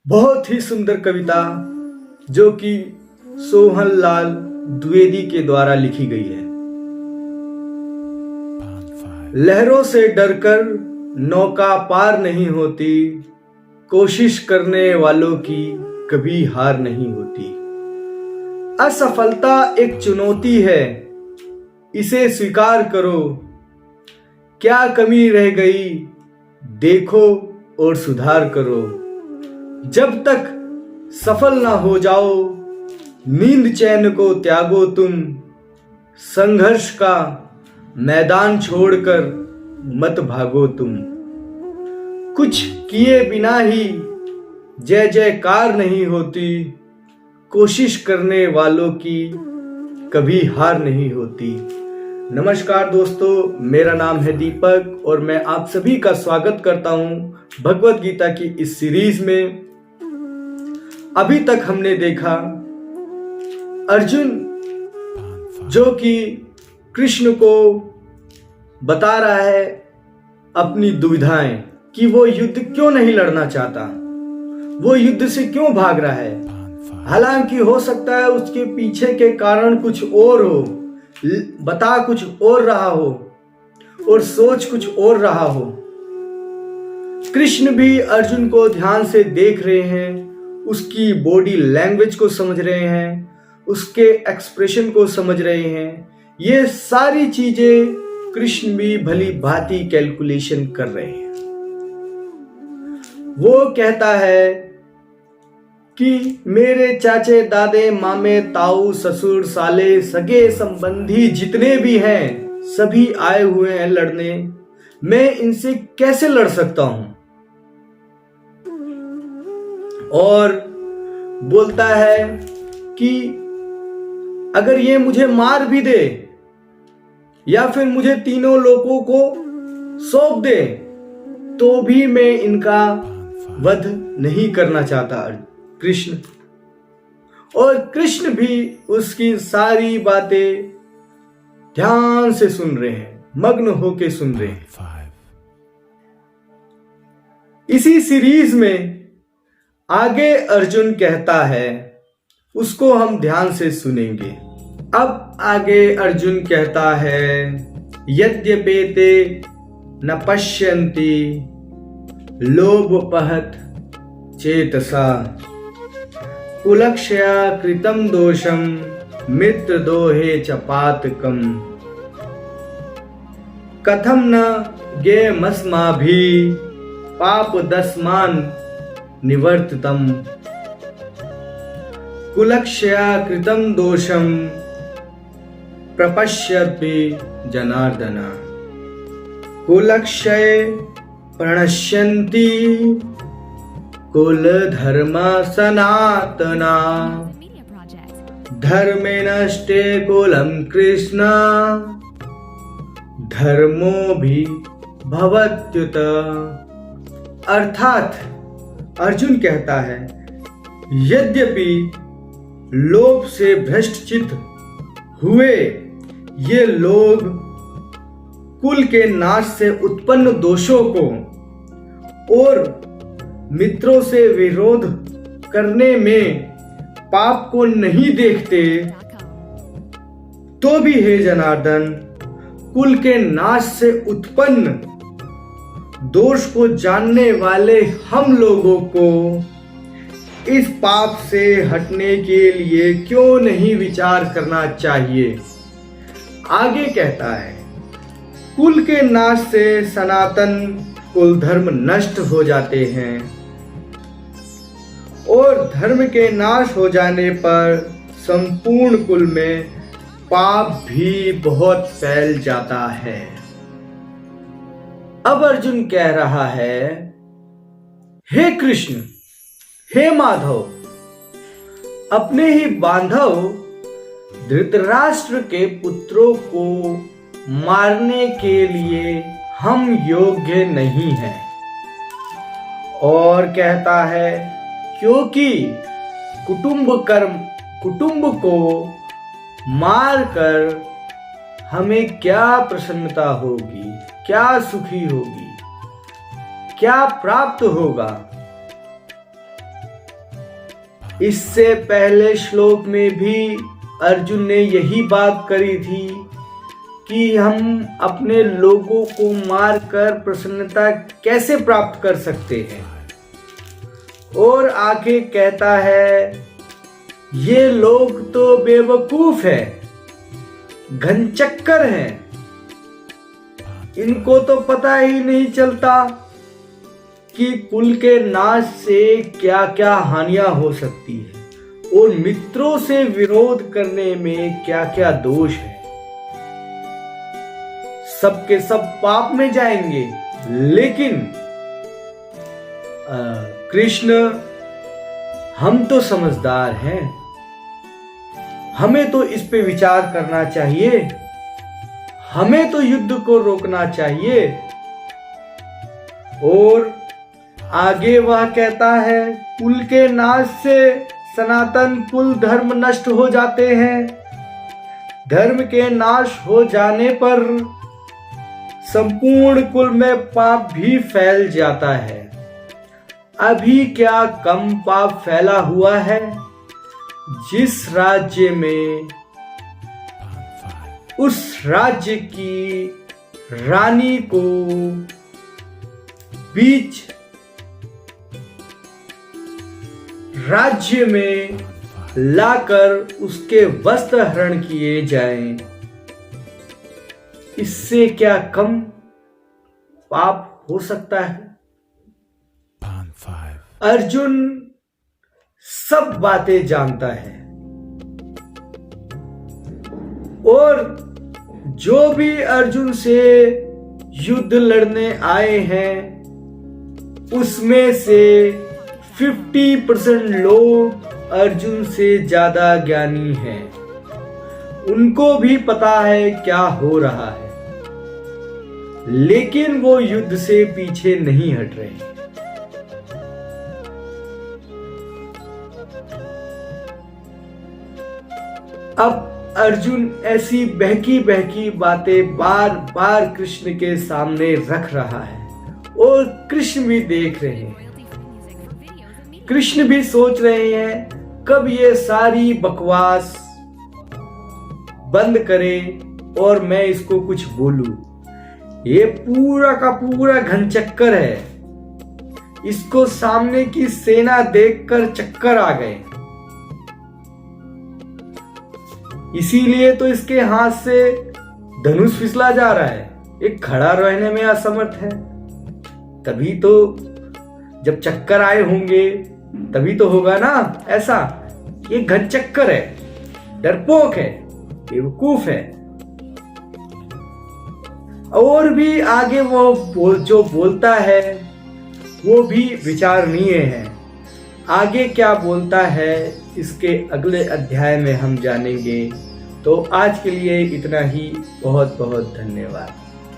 बहुत ही सुंदर कविता जो कि सोहनलाल द्विवेदी के द्वारा लिखी गई है। लहरों से डरकर नौका पार नहीं होती, कोशिश करने वालों की कभी हार नहीं होती। असफलता एक चुनौती है, इसे स्वीकार करो। क्या कमी रह गई देखो और सुधार करो। जब तक सफल ना हो जाओ, नींद चैन को त्यागो तुम। संघर्ष का मैदान छोड़कर मत भागो तुम। कुछ किए बिना ही जय जयकार नहीं होती, कोशिश करने वालों की कभी हार नहीं होती। नमस्कार दोस्तों, मेरा नाम है दीपक और मैं आप सभी का स्वागत करता हूं भगवत गीता की इस सीरीज में। अभी तक हमने देखा अर्जुन जो कि कृष्ण को बता रहा है अपनी दुविधाएं कि वो युद्ध क्यों नहीं लड़ना चाहता, वो युद्ध से क्यों भाग रहा है। हालांकि हो सकता है उसके पीछे के कारण कुछ और हो, बता कुछ और रहा हो और सोच कुछ और रहा हो। कृष्ण भी अर्जुन को ध्यान से देख रहे हैं, उसकी बॉडी लैंग्वेज को समझ रहे हैं, उसके एक्सप्रेशन को समझ रहे हैं। ये सारी चीजें कृष्ण भी भली भांति कैलकुलेशन कर रहे हैं। वो कहता है कि मेरे चाचे दादे मामे ताऊ ससुर साले सगे संबंधी जितने भी हैं सभी आए हुए हैं लड़ने, मैं इनसे कैसे लड़ सकता हूं। और बोलता है कि अगर ये मुझे मार भी दे या फिर मुझे तीनों लोगों को सौंप दे तो भी मैं इनका वध नहीं करना चाहता कृष्ण। और कृष्ण भी उसकी सारी बातें ध्यान से सुन रहे हैं, मग्न होके सुन रहे हैं। इसी सीरीज में आगे अर्जुन कहता है, उसको हम ध्यान से सुनेंगे। अब आगे अर्जुन कहता है, यद्यपेते न पश्यन्ति लोभपहत चेतसा, कुलक्षया कृतं दोषं मित्रदोहे च पातकम्। कथं न ज्ञेयमस्माभिः पापदस्मान् निवर्तितम्। कुलक्षया कृतं दोषं प्रपश्यति जनार्दन। कुलक्षये प्रणश्यन्ति कुलधर्म सनातना। धर्मे नष्टे कुलं कृष्ण धर्मो भी भवत्युत। अर्थात अर्जुन कहता है, यद्यपि लोभ से भ्रष्टचित्त हुए ये लोग कुल के नाश से उत्पन्न दोषों को और मित्रों से विरोध करने में पाप को नहीं देखते, तो भी हे जनार्दन कुल के नाश से उत्पन्न दोष को जानने वाले हम लोगों को इस पाप से हटने के लिए क्यों नहीं विचार करना चाहिए। आगे कहता है, कुल के नाश से सनातन कुल धर्म नष्ट हो जाते हैं और धर्म के नाश हो जाने पर संपूर्ण कुल में पाप भी बहुत फैल जाता है। अब अर्जुन कह रहा है, हे कृष्ण, हे माधव, अपने ही बांधव धृतराष्ट्र के पुत्रों को मारने के लिए हम योग्य नहीं हैं। और कहता है, क्योंकि कुटुंब को मारकर हमें क्या प्रसन्नता होगी, क्या सुखी होगी, क्या प्राप्त होगा। इससे पहले श्लोक में भी अर्जुन ने यही बात करी थी कि हम अपने लोगों को मारकर प्रसन्नता कैसे प्राप्त कर सकते हैं। और आगे कहता है, ये लोग तो बेवकूफ हैं, घनचक्कर हैं, इनको तो पता ही नहीं चलता कि कुल के नाश से क्या क्या हानियां हो सकती है और मित्रों से विरोध करने में क्या क्या दोष है। सबके सब पाप में जाएंगे, लेकिन कृष्ण, हम तो समझदार हैं, हमें तो इस पे विचार करना चाहिए, हमें तो युद्ध को रोकना चाहिए। और आगे वह कहता है, कुल के नाश से सनातन कुल धर्म नष्ट हो जाते हैं, धर्म के नाश हो जाने पर संपूर्ण कुल में पाप भी फैल जाता है। अभी क्या कम पाप फैला हुआ है, जिस राज्य में उस राज्य की रानी को बीच राज्य में लाकर उसके वस्त्र हरण किए जाएं, इससे क्या कम पाप हो सकता है। अर्जुन सब बातें जानता है और जो भी अर्जुन से युद्ध लड़ने आए हैं उसमें से 50% लोग अर्जुन से ज्यादा ज्ञानी हैं। उनको भी पता है क्या हो रहा है, लेकिन वो युद्ध से पीछे नहीं हट रहे। अब अर्जुन ऐसी बहकी बहकी बातें बार बार कृष्ण के सामने रख रहा है और कृष्ण भी देख रहे हैं। कृष्ण भी सोच रहे हैं कब ये सारी बकवास बंद करे और मैं इसको कुछ बोलूं। ये पूरा का पूरा घनचक्कर है, इसको सामने की सेना देखकर चक्कर आ गए, इसीलिए तो इसके हाथ से धनुष फिसला जा रहा है, एक खड़ा रहने में असमर्थ है। तभी तो जब चक्कर आए होंगे तभी तो होगा ना ऐसा। ये घनचक्कर है, डरपोक है, बेवकूफ है। और भी आगे वो जो बोलता है वो भी विचारणीय है। आगे क्या बोलता है इसके अगले अध्याय में हम जानेंगे। तो आज के लिए इतना ही। बहुत बहुत धन्यवाद।